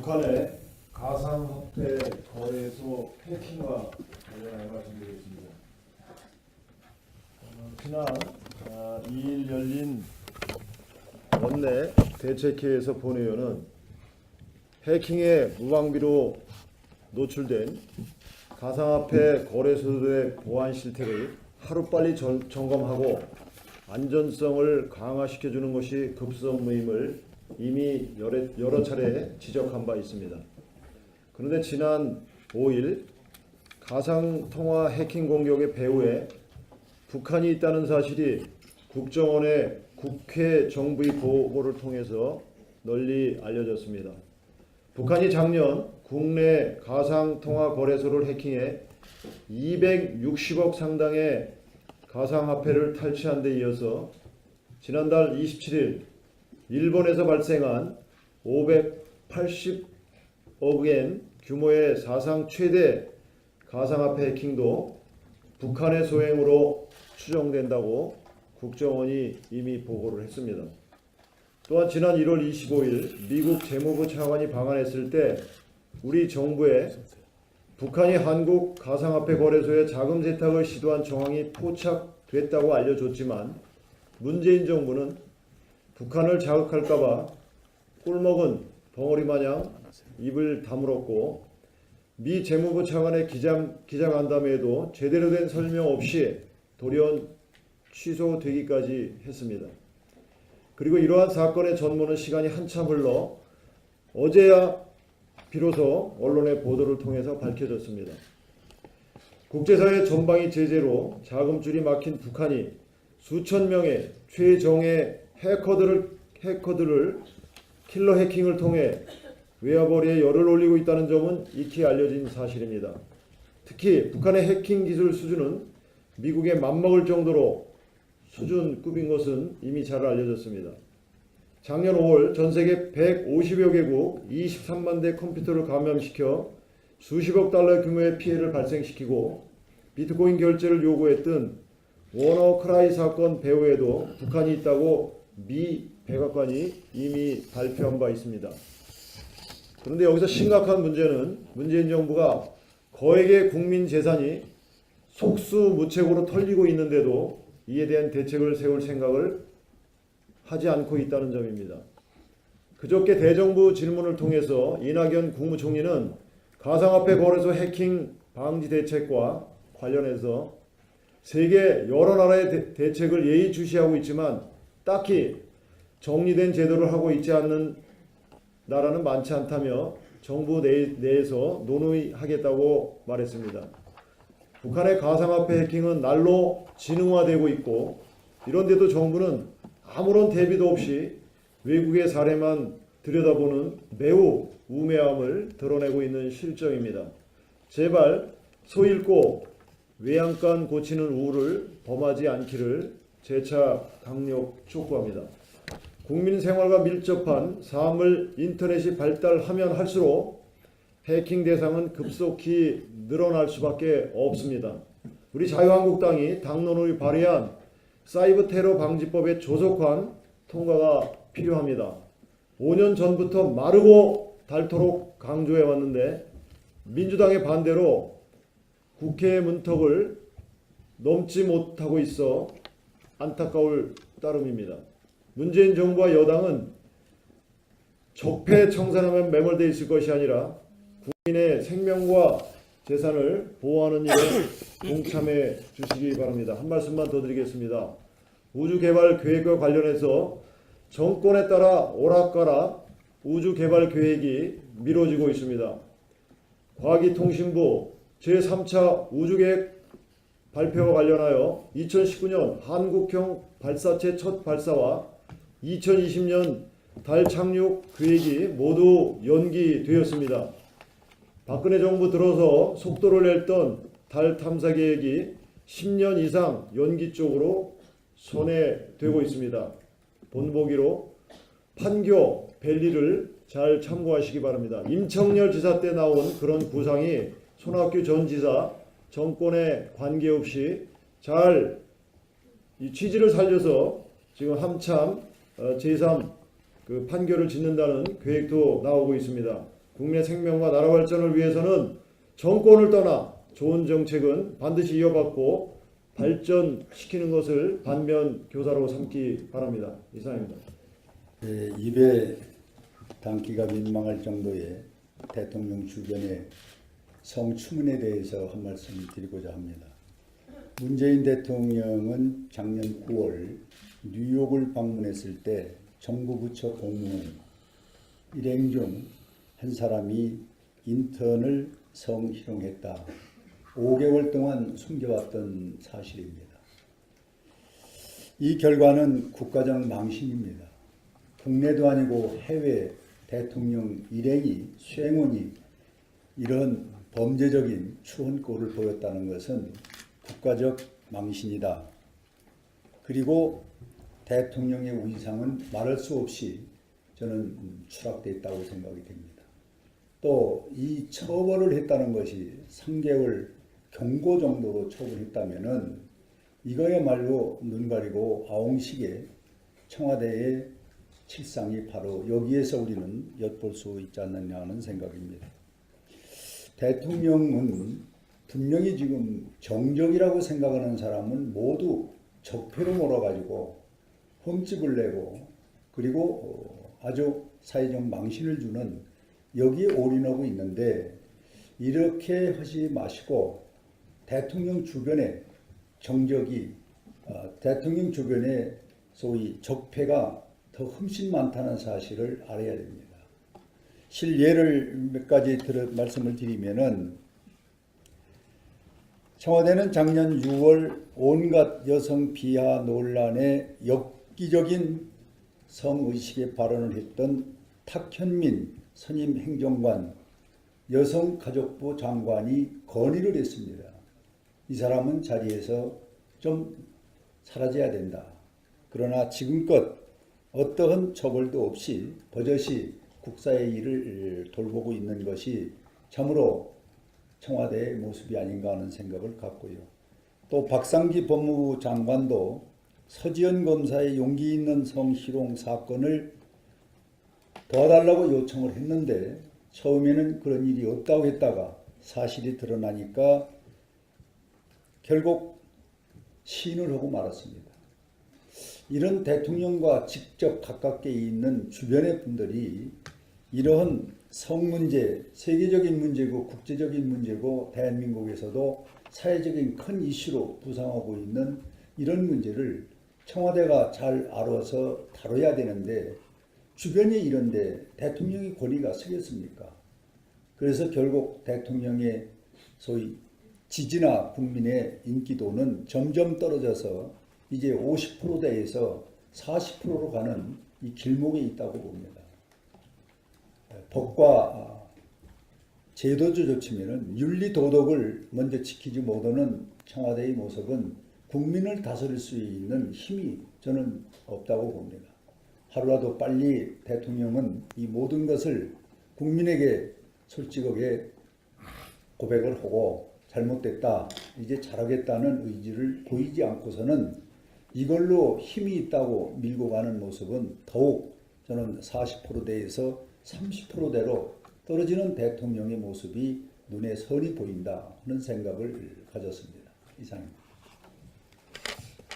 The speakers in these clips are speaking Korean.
북한의 가상화폐 거래소 해킹과 관련하여 말씀드리겠습니다. 지난 2일 열린 원내 대책회에서 본회의원은 해킹의 무방비로 노출된 가상화폐 거래소들의 보안 실태를 하루빨리 점검하고 안전성을 강화시켜주는 것이 급선무임을 이미 여러 차례 지적한 바 있습니다. 그런데 지난 5일 가상통화 해킹 공격의 배후에 북한이 있다는 사실이 국정원의 국회 정부의 보고를 통해서 널리 알려졌습니다. 북한이 작년 국내 가상통화 거래소를 해킹해 260억 상당의 가상화폐를 탈취한 데 이어서 지난달 27일 일본에서 발생한 580억엔 규모의 사상 최대 가상화폐 해킹도 북한의 소행으로 추정된다고 국정원이 이미 보고를 했습니다. 또한 지난 1월 25일 미국 재무부 차관이 방한했을 때 우리 정부에 북한이 한국 가상화폐 거래소에 자금 세탁을 시도한 정황이 포착됐다고 알려줬지만 문재인 정부는 북한을 자극할까봐 꿀먹은 벙어리 마냥 입을 다물었고 미 재무부 차관의 기자간담회에도 제대로 된 설명 없이 돌연 취소되기까지 했습니다. 그리고 이러한 사건의 전모는 시간이 한참 흘러 어제야 비로소 언론의 보도를 통해서 밝혀졌습니다. 국제사회 전방위 제재로 자금줄이 막힌 북한이 수천 명의 최정예 해커들을 킬러 해킹을 통해 외화벌이에 열을 올리고 있다는 점은 익히 알려진 사실입니다. 특히 북한의 해킹 기술 수준은 미국에 맞먹을 정도로 수준급인 것은 이미 잘 알려졌습니다. 작년 5월 전 세계 150여 개국 23만 대 컴퓨터를 감염시켜 수십억 달러 규모의 피해를 발생시키고 비트코인 결제를 요구했던 워너크라이 사건 배후에도 북한이 있다고 미 백악관이 이미 발표한 바 있습니다. 그런데 여기서 심각한 문제는 문재인 정부가 거액의 국민 재산이 속수무책으로 털리고 있는데도 이에 대한 대책을 세울 생각을 하지 않고 있다는 점입니다. 그저께 대정부 질문을 통해서 이낙연 국무총리는 가상화폐 거래소 해킹 방지 대책과 관련해서 세계 여러 나라의 대책을 예의주시하고 있지만 딱히 정리된 제도를 하고 있지 않는 나라는 많지 않다며 정부 내에서 논의하겠다고 말했습니다. 북한의 가상화폐 해킹은 날로 지능화되고 있고 이런데도 정부는 아무런 대비도 없이 외국의 사례만 들여다보는 매우 우매함을 드러내고 있는 실정입니다. 제발 소 잃고 외양간 고치는 우를 범하지 않기를 재차 강력 촉구합니다. 국민 생활과 밀접한 사물 인터넷이 발달하면 할수록 해킹 대상은 급속히 늘어날 수밖에 없습니다. 우리 자유한국당이 당론을 발의한 사이버 테러 방지법의 조속한 통과가 필요합니다. 5년 전부터 마르고 닳도록 강조해 왔는데 민주당의 반대로 국회의 문턱을 넘지 못하고 있어 안타까울 따름입니다. 문재인 정부와 여당은 적폐청산하면 매몰되어 있을 것이 아니라 국민의 생명과 재산을 보호하는 일에 동참해 주시기 바랍니다. 한 말씀만 더 드리겠습니다. 우주개발 계획과 관련해서 정권에 따라 오락가락 우주개발 계획이 미뤄지고 있습니다. 과기통신부 제3차 우주계획 발표와 관련하여 2019년 한국형 발사체 첫 발사와 2020년 달 착륙 계획이 모두 연기되었습니다. 박근혜 정부 들어서 속도를 냈던 달 탐사 계획이 10년 이상 연기 쪽으로 손해되고 있습니다. 본보기로 판교 벨리를 잘 참고하시기 바랍니다. 임청열 지사 때 나온 그런 구상이 손학규 전 지사 정권에 관계없이 잘 이 취지를 살려서 지금 한참 제3 판결을 짓는다는 계획도 나오고 있습니다. 국민의 생명과 나라 발전을 위해서는 정권을 떠나 좋은 정책은 반드시 이어받고 발전시키는 것을 반면 교사로 삼기 바랍니다. 이상입니다. 입에 담기가 민망할 정도의 대통령 주변의 성추문에 대해서 한 말씀 드리고자 합니다. 문재인 대통령은 작년 9월 뉴욕을 방문했을 때 정부 부처 공무원 일행 중 한 사람이 인턴을 성희롱했다. 5개월 동안 숨겨왔던 사실입니다. 이 결과는 국가적 망신입니다. 국내도 아니고 해외 대통령 일행이 수행원이 이런 범죄적인 추혼꼴을 보였다는 것은 국가적 망신이다. 그리고 대통령의 위상은 말할 수 없이 저는 추락되어 있다고 생각이 됩니다. 또 이 처벌을 했다는 것이 3개월 경고 정도로 처벌했다면은 이거야말로 눈 가리고 아웅식의 청와대의 실상이 바로 여기에서 우리는 엿볼 수 있지 않느냐 하는 생각입니다. 대통령은 분명히 지금 정적이라고 생각하는 사람은 모두 적폐로 몰아가지고 흠집을 내고 그리고 아주 사회적 망신을 주는 여기에 올인하고 있는데 이렇게 하지 마시고 대통령 주변에 정적이 대통령 주변에 소위 적폐가 더 훨씬 많다는 사실을 알아야 됩니다. 실예를 몇 가지 말씀을 드리면은 청와대는 작년 6월 온갖 여성 비하 논란에 엽기적인 성의식의 발언을 했던 탁현민 선임 행정관 여성가족부 장관이 건의를 했습니다. 이 사람은 자리에서 좀 사라져야 된다. 그러나 지금껏 어떠한 처벌도 없이 버젓이 국사의 일을 돌보고 있는 것이 참으로 청와대의 모습이 아닌가 하는 생각을 갖고요. 또 박상기 법무부 장관도 서지현 검사의 용기 있는 성희롱 사건을 도와달라고 요청을 했는데 처음에는 그런 일이 없다고 했다가 사실이 드러나니까 결국 시인을 하고 말았습니다. 이런 대통령과 직접 가깝게 있는 주변의 분들이 이러한 성문제, 세계적인 문제고 국제적인 문제고 대한민국에서도 사회적인 큰 이슈로 부상하고 있는 이런 문제를 청와대가 잘 알아서 다뤄야 되는데 주변에 이런데 대통령의 권위가 서겠습니까? 그래서 결국 대통령의 소위 지지나 국민의 인기도는 점점 떨어져서 이제 50%대에서 40%로 가는 이 길목에 있다고 봅니다. 법과 제도도 좋지만은 윤리 도덕을 먼저 지키지 못하는 청와대의 모습은 국민을 다스릴 수 있는 힘이 저는 없다고 봅니다. 하루라도 빨리 대통령은 이 모든 것을 국민에게 솔직하게 고백을 하고 잘못됐다, 이제 잘하겠다는 의지를 보이지 않고서는 이걸로 힘이 있다고 밀고 가는 모습은 더욱 저는 40%대에서 30%대로 떨어지는 대통령의 모습이 눈에 선이 보인다 하는 생각을 가졌습니다. 이상입니다.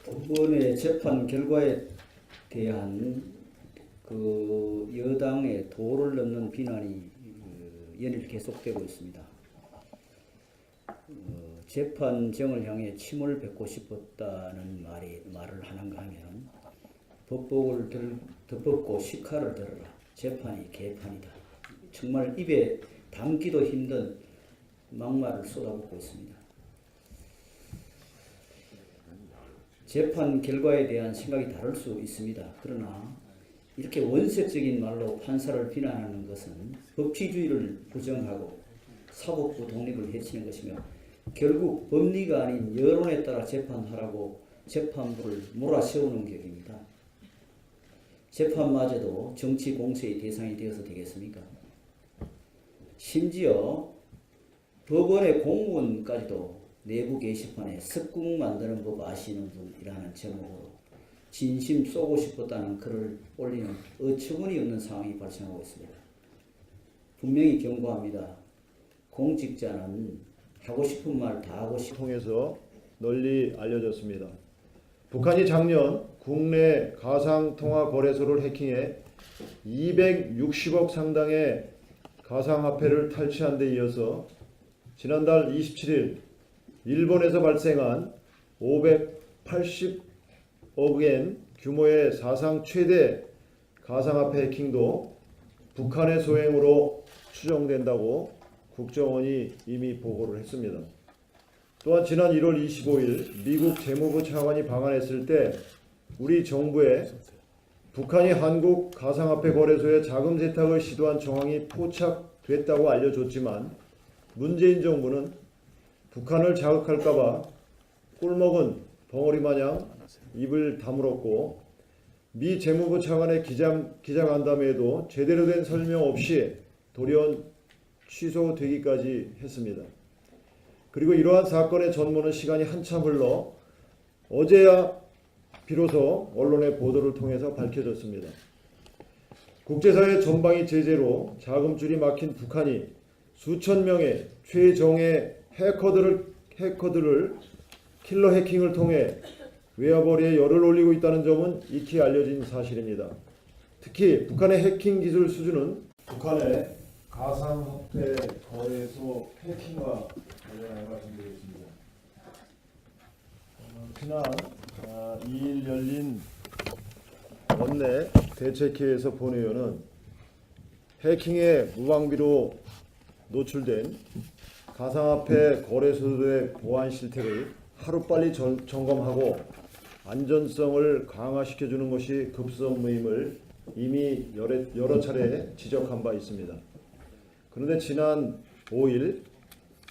이번에 재판 결과에 대한 그 여당의 도를 넘는 비난이 연일 계속되고 있습니다. 재판정을 향해 침을 뱉고 싶었다는 말을 하는가 하면 법복을 덮었고 시카를 들어라. 재판이 개판이다. 정말 입에 담기도 힘든 막말을 쏟아붓고 있습니다. 재판 결과에 대한 생각이 다를 수 있습니다. 그러나 이렇게 원색적인 말로 판사를 비난하는 것은 법치주의를 부정하고 사법부 독립을 해치는 것이며 결국 법리가 아닌 여론에 따라 재판하라고 재판부를 몰아세우는 격입니다. 재판마저도 정치 공세의 대상이 되어서 되겠습니까? 심지어 법원의 공무원까지도 내부 게시판에 석궁 만드는 법 아시는 분이라는 제목으로 진심 쏘고 싶었다는 글을 올리는 어처구니 없는 상황이 발생하고 있습니다. 분명히 경고합니다. 공직자는 하고 싶은 말 다 하고 통해서 널리 알려졌습니다. 북한이 작년 국내 가상통화 거래소를 해킹해 260억 상당의 가상화폐를 탈취한 데 이어서 지난달 27일 일본에서 발생한 580억엔 규모의 사상 최대 가상화폐 해킹도 북한의 소행으로 추정된다고 국정원이 이미 보고를 했습니다. 또한 지난 1월 25일 미국 재무부 차관이 방한했을 때 우리 정부에 북한이 한국 가상화폐 거래소에 자금 세탁을 시도한 정황이 포착됐다고 알려줬지만 문재인 정부는 북한을 자극할까봐 꿀먹은 벙어리 마냥 입을 다물었고 미 재무부 차관의 기자간담회에도 제대로 된 설명 없이 돌연 취소되기까지 했습니다. 그리고 이러한 사건의 전모는 시간이 한참 흘러 어제야 비로소 언론의 보도를 통해서 밝혀졌습니다. 국제사회 전방위 제재로 자금줄이 막힌 북한이 수천 명의 최정예 해커들을 킬러 해킹을 통해 외화벌이에 열을 올리고 있다는 점은 익히 알려진 사실입니다. 특히 북한의 해킹 기술 수준은 북한의 가상화폐 거래소 해킹과 관련하여 말씀드리겠습니다. 지난 2일 열린 원내 대책회에서 본회의원은 해킹의 무방비로 노출된 가상화폐 거래소들의 보안 실태를 하루빨리 점검하고 안전성을 강화시켜주는 것이 급선무임을 이미 여러 차례 지적한 바 있습니다. 그런데 지난 5일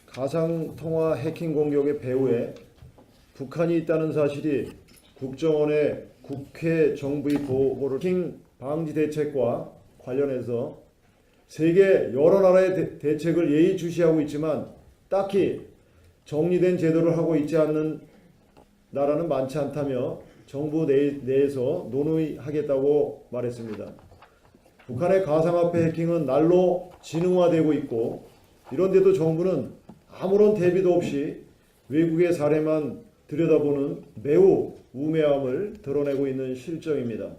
가상통화 해킹 공격의 배후에 북한이 있다는 사실이 국정원의 국회 정부의 보고를 해킹 방지 대책과 관련해서 세계 여러 나라의 대책을 예의주시하고 있지만 딱히 정리된 제도를 하고 있지 않는 나라는 많지 않다며 정부 내에서 논의하겠다고 말했습니다. 북한의 가상화폐 해킹은 날로 지능화되고 있고 이런데도 정부는 아무런 대비도 없이 외국의 사례만 들여다보는 매우 우매함을 드러내고 있는 실정입니다.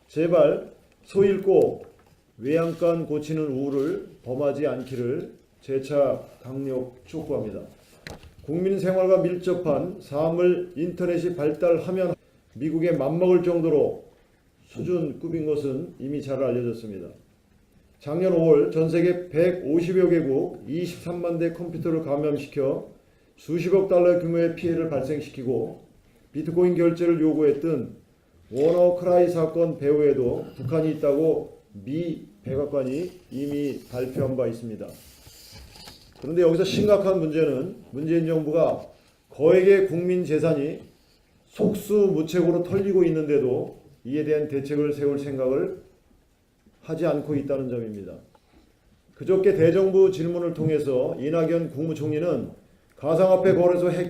제발 소 잃고 외양간 고치는 우를 범하지 않기를 재차 강력 촉구합니다. 국민 생활과 밀접한 사물 인터넷이 발달하면 미국에 맞먹을 정도로 수준급인 것은 이미 잘 알려졌습니다. 작년 5월 전 세계 150여 개국 23만 대 컴퓨터를 감염시켜 수십억 달러 규모의 피해를 발생시키고 비트코인 결제를 요구했던 워너크라이 사건 배후에도 북한이 있다고 미 백악관이 이미 발표한 바 있습니다. 그런데 여기서 심각한 문제는 문재인 정부가 거액의 국민 재산이 속수무책으로 털리고 있는데도 이에 대한 대책을 세울 생각을 하지 않고 있다는 점입니다. 그저께 대정부 질문을 통해서 이낙연 국무총리는 가상화폐 거래소 해킹